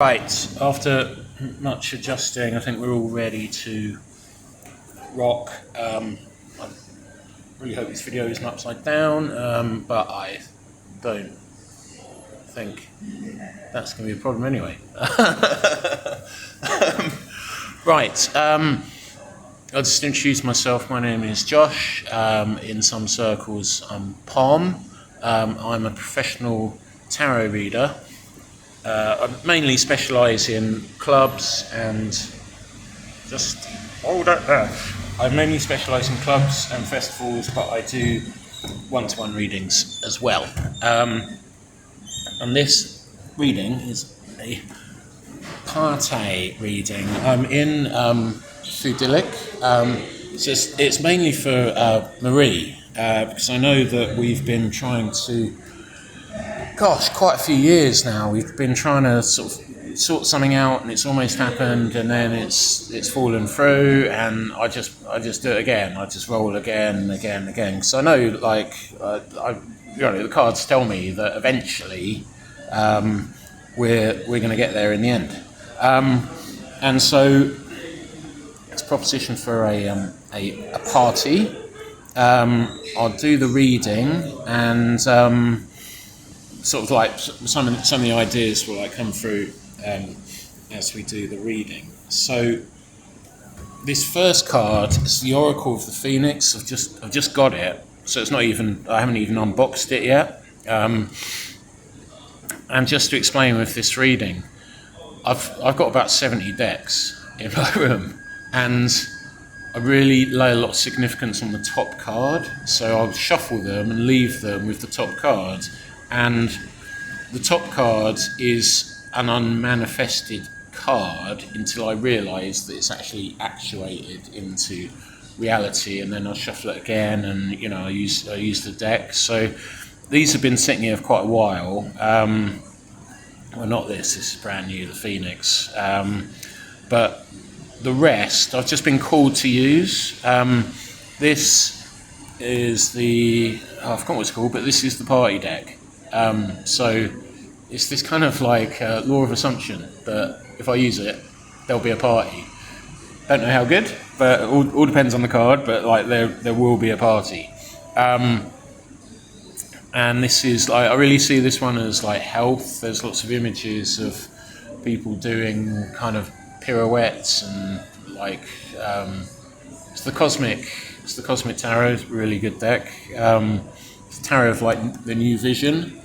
Right, after much adjusting, I think we're all ready to rock. I really hope this video isn't upside down, but I don't think that's going to be a problem anyway. Right, I'll just introduce myself. My name is Josh. In some circles, I'm Palm. I'm a professional tarot reader. I mainly specialise in clubs and just hold it there. I mainly specialise in clubs and festivals, but I do one-to-one readings as well. And this reading is a party reading. I'm in Fudilic. It's mainly for Marie, because I know that we've been trying to. Gosh, quite a few years now. We've been trying to sort something out, and it's almost happened, and then it's fallen through, and I just do it again. I just roll again. Because I know, the cards tell me that eventually we're going to get there in the end, and so it's a proposition for a party. I'll do the reading and. Sort of like some of the ideas will come through as we do the reading. So this first card is the Oracle of the Phoenix. I've just got it, so it's not even. I haven't even unboxed it yet. And just to explain with this reading, I've got about 70 decks in my room, and I really lay a lot of significance on the top card. So I'll shuffle them and leave them with the top card. And the top card is an unmanifested card until I realise that it's actually actuated into reality, and then I'll shuffle it again, and I use the deck. So these have been sitting here for quite a while. Well, not this is brand new, the Phoenix. But the rest I've just been called to use. This is I forgot what it's called, but this is the party deck. So it's this kind of like law of assumption that if I use it, there'll be a party. Don't know how good, but it all depends on the card. But there will be a party. And this is I really see this one as like health. There's lots of images of people doing kind of pirouettes and it's the Cosmic Tarot. It's a really good deck. It's a tarot of the New Vision.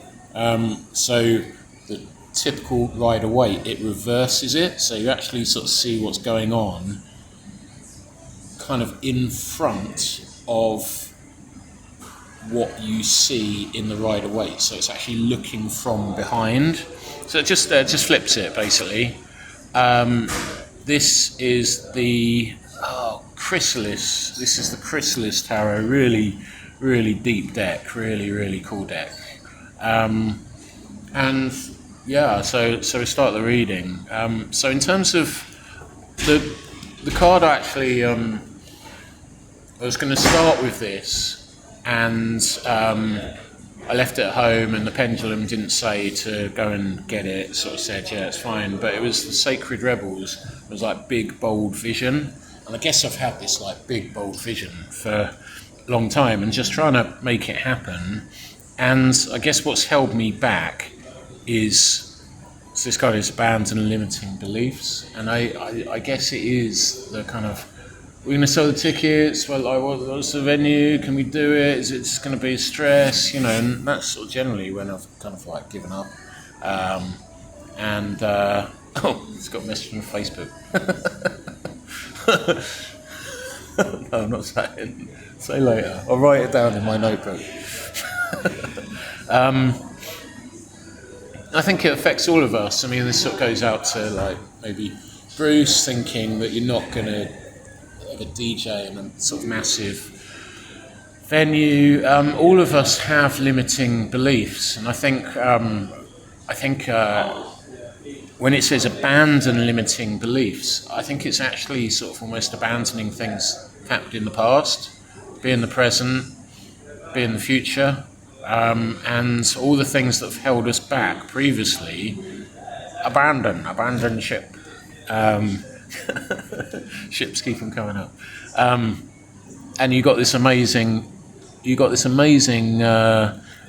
So the typical Rider-Waite, it reverses it, so you actually sort of see what's going on kind of in front of what you see in the Rider-Waite. So it's actually looking from behind. So it just flips it basically. This is the Chrysalis. This is the Chrysalis Tarot. Really, really deep deck. Really, really cool deck. And yeah, so we start the reading. So in terms of the card, actually, I was going to start with this, and I left it at home, and the pendulum didn't say to go and get it. It sort of said, yeah, it's fine. But it was the Sacred Rebels. It was like big, bold vision, and I guess I've had this like big, bold vision for a long time, and just trying to make it happen. And I guess what's held me back is this card is abandon limiting beliefs, and I guess it is the kind of, we're going to sell the tickets. Well, what's the venue? Can we do it? Is it just going to be stress? And that's sort of generally when I've kind of given up. It's got a message on Facebook. No, I'm not saying. Say later. I'll write it down in my notebook. I think it affects all of us. I mean, this sort of goes out to maybe Bruce, thinking that you're not going to have a DJ in a sort of massive venue. All of us have limiting beliefs, and I think when it says abandon limiting beliefs, I think it's actually sort of almost abandoning things that happened in the past, be in the present, be in the future. And all the things that have held us back previously abandon ship. Um, ships keep on coming up, and you got this amazing.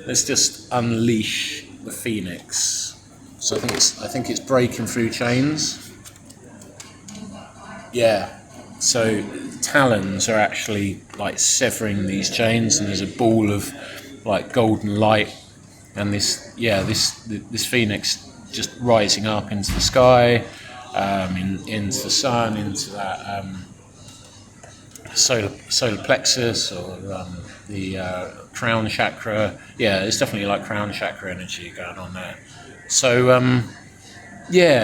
Let's just unleash the phoenix. So I think it's breaking through chains. Yeah. So talons are actually like severing these chains, and there's a ball of like golden light, and this phoenix just rising up into the sky, into the sun, into that solar plexus or the crown chakra. Yeah, there's definitely like crown chakra energy going on there. So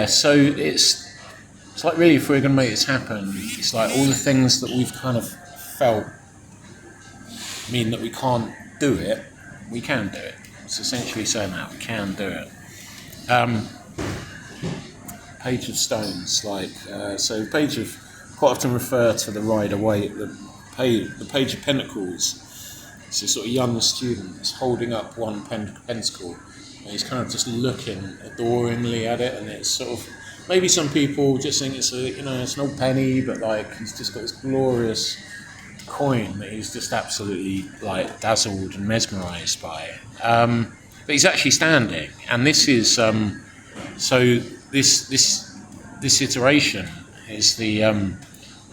so it's like really if we're going to make this happen, it's like all the things that we've kind of felt mean that we can't do it, we can do it. It's essentially saying that we can do it. Page of Stones, so Page of quite often refer to the Rider-Waite, the Page of Pentacles. It's a sort of young student is holding up one pentacle, and he's kind of just looking adoringly at it, and it's sort of maybe some people just think it's it's an old penny, but like he's just got this glorious coin that he's just absolutely like dazzled and mesmerised by. But he's actually standing, and this is this iteration is the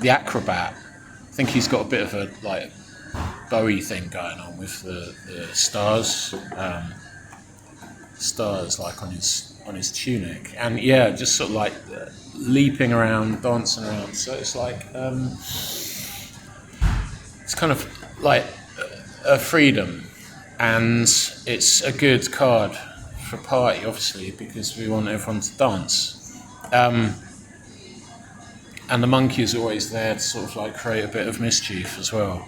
acrobat. I think he's got a bit of a like Bowie thing going on with the stars, stars like on his tunic, and yeah, just sort of like leaping around, dancing around. So it's like it's kind of like a freedom, and it's a good card for a party, obviously, because we want everyone to dance. And the monkey is always there to sort of like create a bit of mischief as well.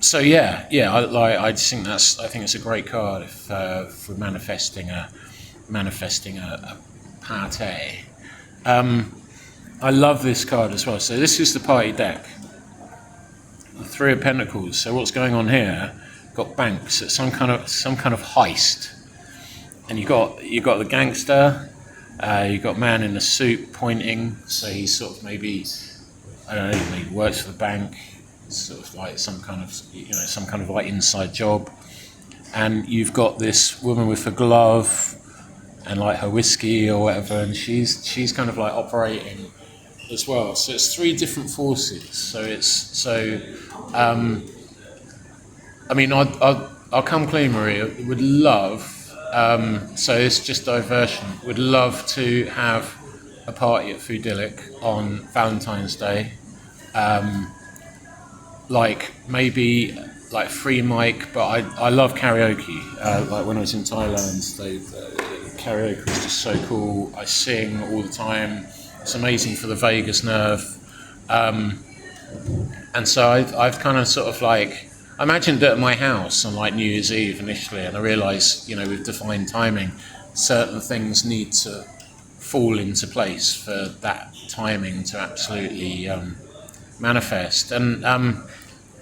So I just think I think it's a great card if we're manifesting a party. I love this card as well. So this is the party deck, the Three of Pentacles. So what's going on here? Got banks. It's some kind of heist, and you got the gangster. You got man in a suit pointing, so he's sort of maybe maybe works for the bank. It's sort of like some kind of like inside job. And you've got this woman with a glove and like her whiskey or whatever, and she's kind of like operating as well. So it's three different forces. I'll come clean, Maria. Would love. So it's just diversion. Would love to have a party at Foodillic on Valentine's Day. Like maybe like free mic, but I love karaoke. Like when I was in Thailand, karaoke was just so cool. I sing all the time. It's amazing for the vagus nerve. And so I've kind of sort of like I imagined it at my house on like New Year's Eve initially, and I realised, with defined timing, certain things need to fall into place for that timing to absolutely manifest. And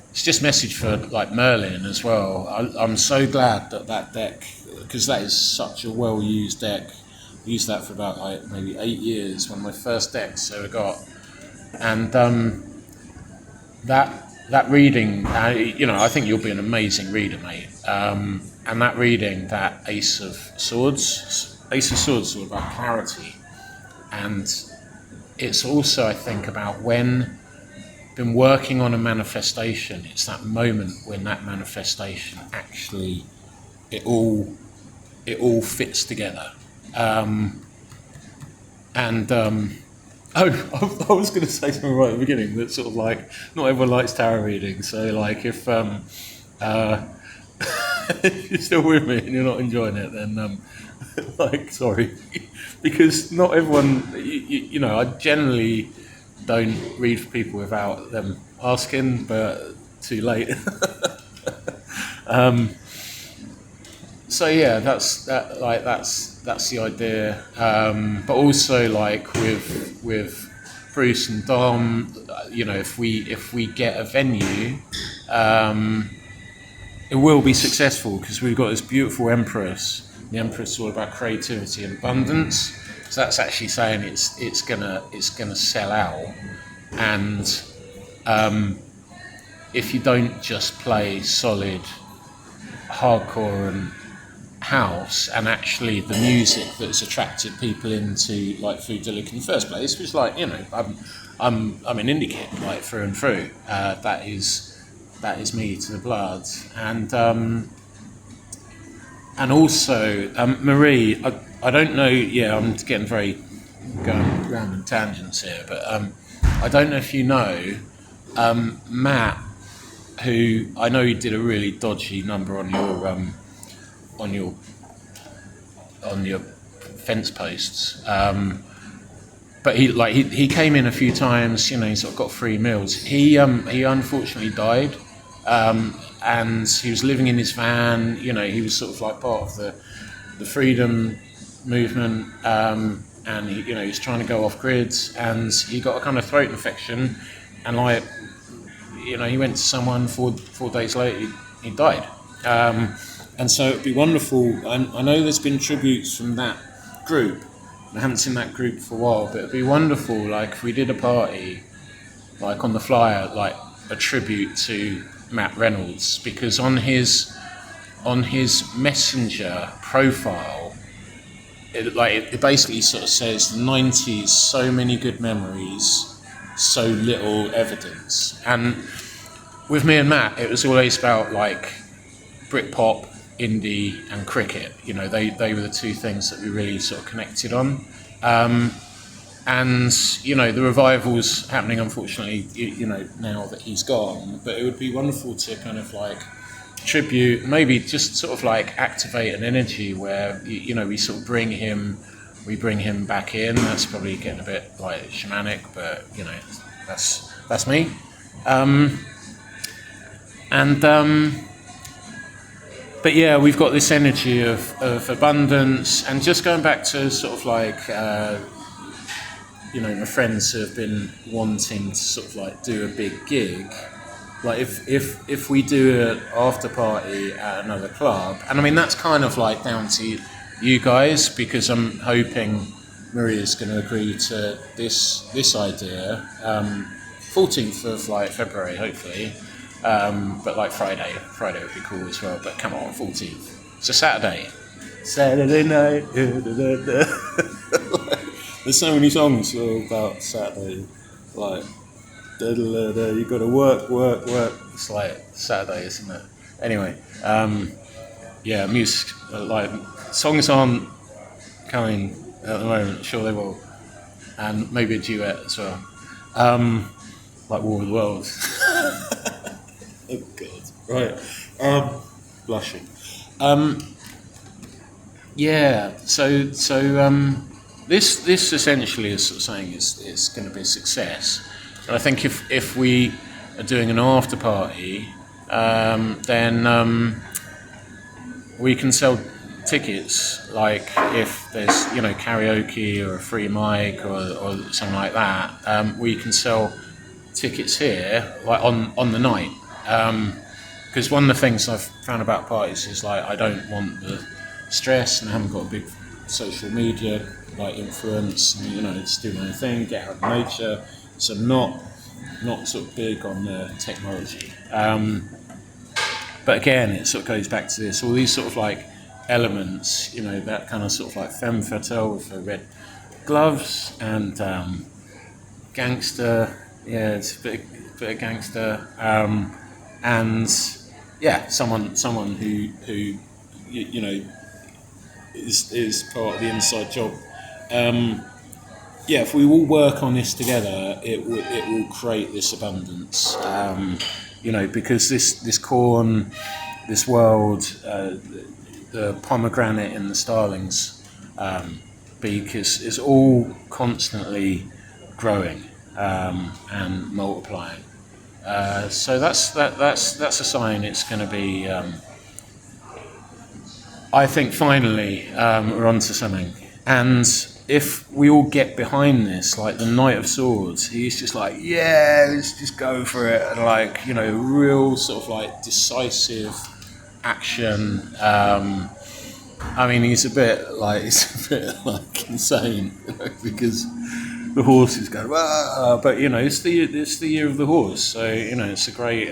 it's just a message for like Merlin as well. I'm so glad that deck, because that is such a well-used deck. I used that for about like maybe 8 years, one of my first decks I ever got, and that reading, I think you'll be an amazing reader, mate. And that reading, that Ace of Swords is all about clarity, and it's also, I think, about when been working on a manifestation. It's that moment when that manifestation actually it all fits together. I was going to say something right at the beginning that sort of like not everyone likes tarot reading. So like if if you're still with me and you're not enjoying it, then sorry, because not everyone. I generally don't read for people without them asking, but too late. So yeah, that's the idea. But also like with Bruce and Dom, if we get a venue, it will be successful because we've got this beautiful Empress the Empress is all about creativity and abundance. So that's actually saying it's gonna sell out, and if you don't just play solid hardcore and house, and actually the music that's attracted people into like Foodillic in the first place was like, you know, I'm an indie kid like through and through. That is me to the blood, and also Marie. I don't know. Yeah, I'm getting very going random tangents here, but I don't know if you know Matt, who I know he did a really dodgy number on your fence posts. But he came in a few times. You know, he sort of got free meals. He unfortunately died, and he was living in his van. You know, he was sort of like part of the freedom movement, and he was trying to go off grids, and he got a kind of throat infection, and like, you know, he went to someone 4 days later, he died. And so it'd be wonderful. I know there's been tributes from that group. I haven't seen that group for a while, but it'd be wonderful, like, if we did a party, like on the flyer, like a tribute to Matt Reynolds, because on his Messenger profile, it basically sort of says the 90s, so many good memories, so little evidence. And with me and Matt, it was always about like Britpop, indie, and cricket. You know, they were the two things that we really sort of connected on. And you know, the revival's happening, unfortunately, you know, now that he's gone. But it would be wonderful to kind of like tribute, maybe just sort of like activate an energy where you know, we sort of bring him back in. That's probably getting a bit like shamanic, but you know, that's me. But yeah, we've got this energy of abundance, and just going back to sort of like, you know, my friends have been wanting to sort of like do a big gig. Like if we do an after party at another club, and I mean that's kind of like down to you guys, because I'm hoping Maria's going to agree to this idea. 14th of like February, hopefully. But like Friday would be cool as well. But come on, 14th. It's a Saturday night. There's so many songs about Saturday, like you got to work. It's like Saturday, isn't it? Anyway, yeah, music, like songs aren't coming at the moment. Sure they will, and maybe a duet as well, like War of the Worlds. Oh God! Right, blushing. Yeah. So this essentially is sort of saying it's going to be a success. And I think if we are doing an after party, then we can sell tickets. Like if there's, you know, karaoke or a free mic or something like that, we can sell tickets here, like on the night. Because one of the things I've found about parties is like I don't want the stress, and I haven't got a big social media like influence, and you know, just do my own thing, get out in nature. So not sort of big on the technology. But again, it sort of goes back to this, all these sort of like elements, you know, that kind of sort of like femme fatale with the red gloves, and gangster, yeah, it's a bit of gangster, and yeah, someone who you know is part of the inside job. Yeah, if we all work on this together, it will create this abundance. You know, because this corn, this world, the pomegranate and the starlings, because it's all constantly growing and multiplying. So that's a sign it's going to be. I think finally we're onto something, and if we all get behind this, like the Knight of Swords, he's just like, yeah, let's just go for it, and like, you know, real sort of like decisive action, I mean, he's he's a bit like insane, because the horse is going, "Wah!" But it's the year of the horse, so it's a great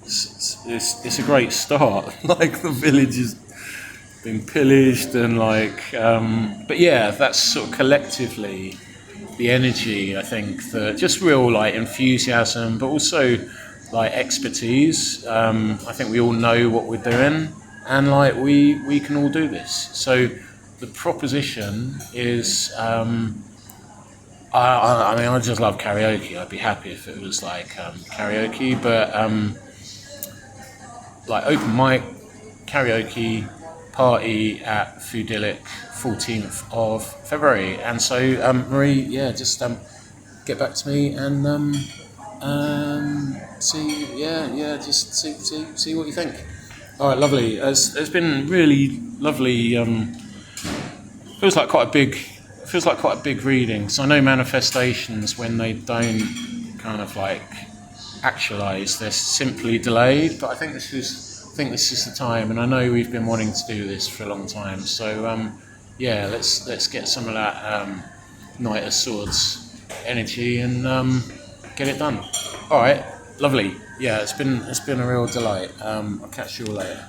it's a great start. Like the village has been pillaged, and but yeah, that's sort of collectively the energy. I think that just real like enthusiasm, but also like expertise. I think we all know what we're doing, and like we can all do this. So the proposition is. I mean, I just love karaoke. I'd be happy if it was like karaoke, but like open mic karaoke party at Foodillic, 14th of February. And so, Marie, yeah, just get back to me and see, just see what you think. All right, lovely. It's been really lovely. Feels like quite a big reading. So I know manifestations, when they don't kind of like actualize, they're simply delayed. But I think this is the time, and I know we've been wanting to do this for a long time. So yeah, let's get some of that Knight of Swords energy and get it done. All right, lovely. Yeah, it's been a real delight. I'll catch you all later.